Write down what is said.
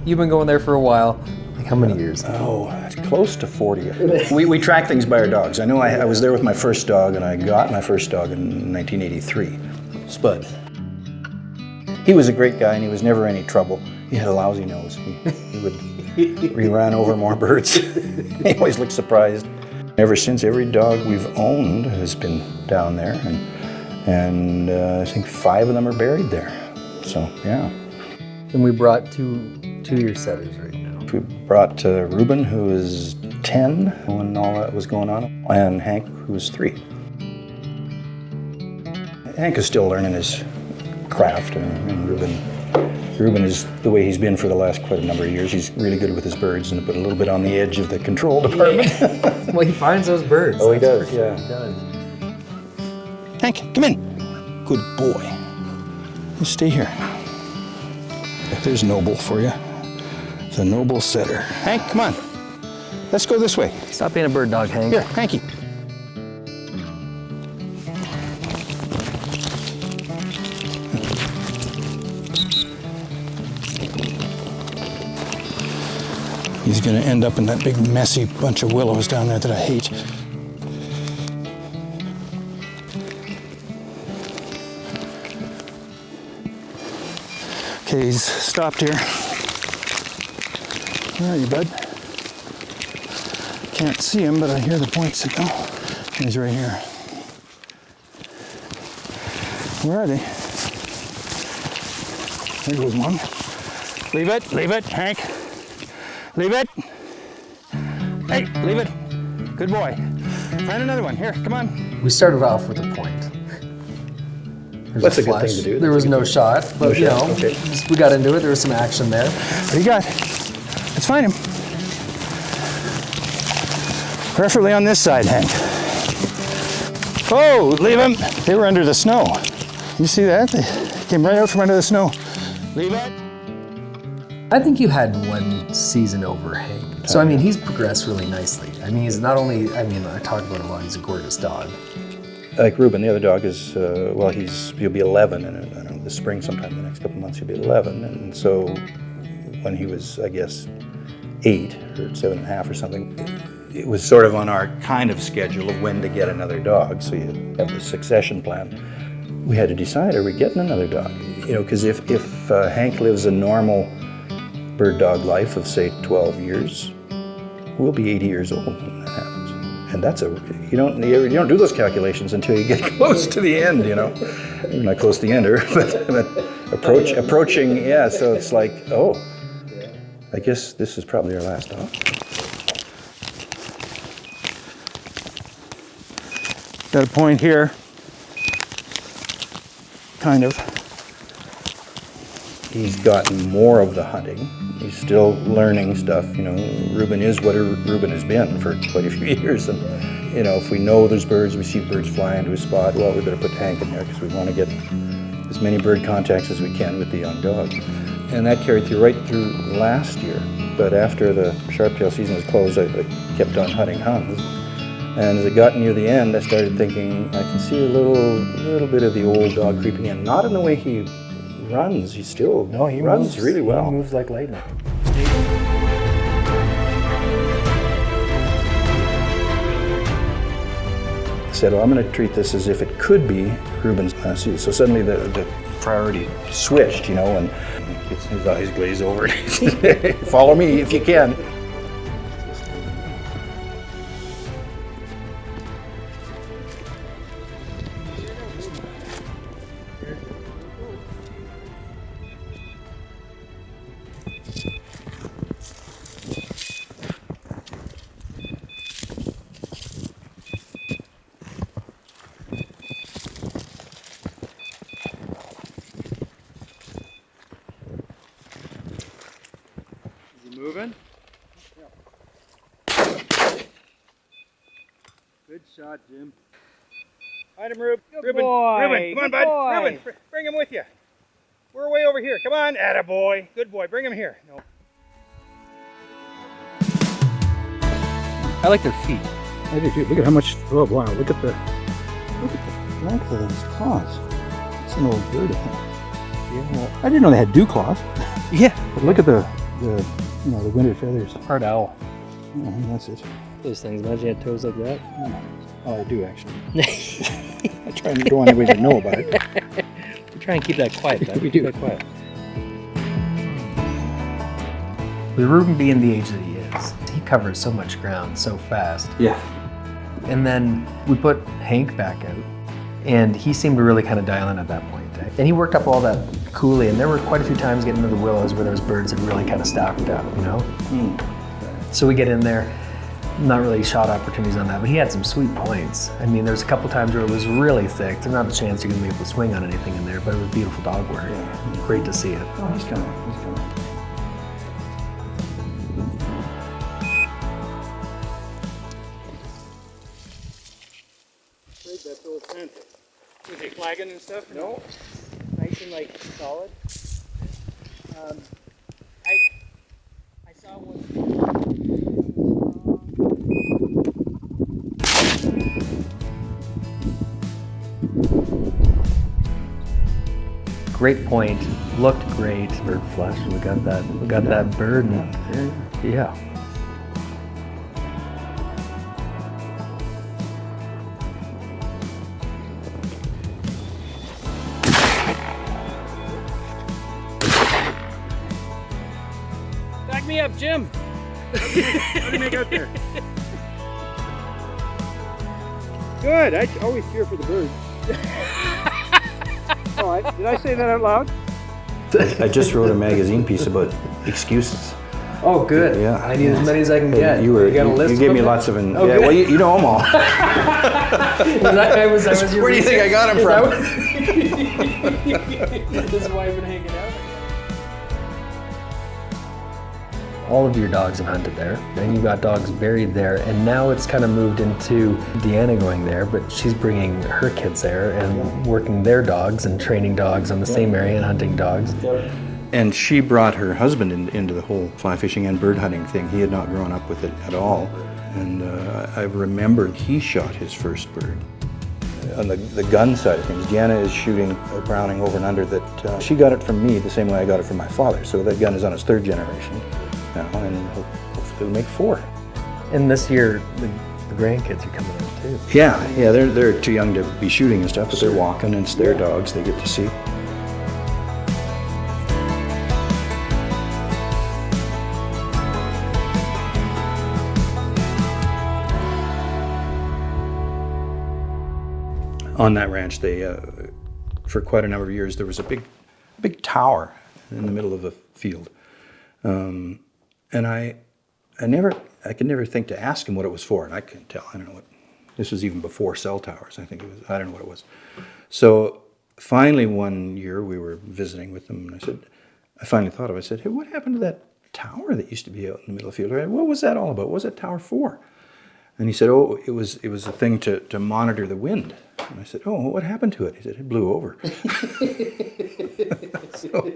You've been going there for a while. Like how many years? Oh, it's close to 40. We track things by our dogs. I know I was there with my first dog, and I got my first dog in 1983, Spud. He was a great guy, and he was never any trouble. He had a lousy nose. He ran over more birds. He always looked surprised. Ever since, every dog we've owned has been down there, and I think 5 of them are buried there. So, yeah. And we brought two year setters right now. We brought Reuben, who was 10 when all that was going on, and Hank, who was 3. Hank is still learning his craft, and Reuben is the way he's been for the last quite a number of years. He's really good with his birds, and but a little bit on the edge of the control department. Well, he finds those birds. Oh, he does, sure. yeah. He does. Hank, come in. Good boy. You stay here. There's Noble for you. The Noble setter. Hank, come on. Let's go this way. Stop being a bird dog, Hank. Here, Hanky. He's going to end up in that big messy bunch of willows down there that I hate. Okay, he's stopped here. Where are you, bud? Can't see him, but I hear the point signal. He's right here. Where are they? There goes one. Leave it, Hank. Leave it. Hey, leave it. Good boy. Find another one. Here, come on. We started off with a point. That's a good thing to do. There was no shot, but No you shot, know, okay. we got into it. There was some action there. What do you got? Let's find him. Preferably on this side, Hank. Oh, leave him. They were under the snow. You see that? They came right out from under the snow. Leave it. I think you had one season over Hank. So, I mean, he's progressed really nicely. I mean, he's not only, I mean, I talk about it a lot, he's a gorgeous dog. Like Reuben, the other dog is, well, he'll be 11 in, I don't know, this spring sometime in the next couple of months he'll be 11. And so when he was, I guess, 8 or 7.5 or something, it was sort of on our kind of schedule of when to get another dog. So you have the succession plan. We had to decide, are we getting another dog? You know, because if Hank lives a normal bird dog life of, say, 12 years, we'll be 80 years old when that happens. And that's you don't do those calculations until you get close to the end, you know. Maybe not close to the end, but approaching, yeah, so it's like, oh, I guess this is probably our last dog. Got a point here, kind of. He's gotten more of the hunting. He's still learning stuff, you know. Reuben is what Reuben has been for quite a few years. And, you know, if we know there's birds, we see birds fly into a spot, well, we better put Hank in there because we want to get as many bird contacts as we can with the young dog. And that carried through right through last year. But after the sharptail season was closed, I kept on hunting huns. And as it got near the end, I started thinking, I can see a little bit of the old dog creeping in. Not in the way he runs, he runs really well. He moves like lightning. I said, well, I'm going to treat this as if it could be Reuben's last season. So suddenly the priority switched, you know, and his eyes glaze over. Follow me if you can. Moving? Good shot, Jim. Find him, Reuben. Good boy. Reuben, come on, Good bud. boy. Reuben, bring him with you. We're way over here. Come on, attaboy. Good boy. Bring him here. No. I like their feet. I do too. Look at how much. Oh wow! Look at the length of those claws. It's an old bird, I think. Yeah. I didn't know they had dew claws. Yeah. But look at the the winter feathers. Part owl. That's it. Those things, imagine you had toes like that. Oh, I do actually. I try and don't want anybody to know about it. We try and keep that quiet, man. We do. Keep that quiet. With Ruben being the age that he is, he covers so much ground so fast. Yeah. And then we put Hank back out, and he seemed to really kind of dial in at that point. And he worked up all that coulee, and there were quite a few times getting into the willows where those birds had really kind of stacked up, you know? So we get in there, not really shot opportunities on that, but he had some sweet points. I mean, there's a couple times where it was really thick. There's not a chance you're gonna be able to swing on anything in there, but it was beautiful dog work. Yeah. Great to see it. Oh, he's coming. He's coming. That's all sent. Was he flagging and stuff? No. Nice and like solid. I saw one. Great point, looked great. Bird flush, we got that bird. And, yeah. Back me up, Jim. How do you make out there? Good. I always cheer for the birds. Oh, did I say that out loud? I just wrote a magazine piece about excuses. Oh, good. Yeah. I need as many as I can get. You got a list you gave of me them? lots of them. Oh, yeah, good. well, you know them all. I was your Where do you think I got them from? This is why I've been hanging out. All of your dogs have hunted there, and you got dogs buried there, and now it's kind of moved into Deanna going there, but she's bringing her kids there and working their dogs and training dogs on the same area and hunting dogs. And she brought her husband into the whole fly fishing and bird hunting thing. He had not grown up with it at all. And I remember he shot his first bird. On the gun side of things, Deanna is shooting a Browning over and under that she got it from me the same way I got it from my father. So that gun is on its third generation now, and hopefully it'll make 4. And this year, the grandkids are coming out too. Yeah, they're too young to be shooting and stuff, but they're walking, and it's their dogs they get to see. On that ranch, they, for quite a number of years, there was a big tower in the middle of the field, and I could never think to ask him what it was for, and I couldn't tell. I don't know what. This was even before cell towers. I think it was. I don't know what it was. So finally, one year we were visiting with them, and I finally thought of it. I said, "Hey, what happened to that tower that used to be out in the middle of the field? What was that all about? What was that tower for?" And he said, "Oh, it was a thing to monitor the wind." And I said, "Oh, what happened to it?" He said, "It blew over." So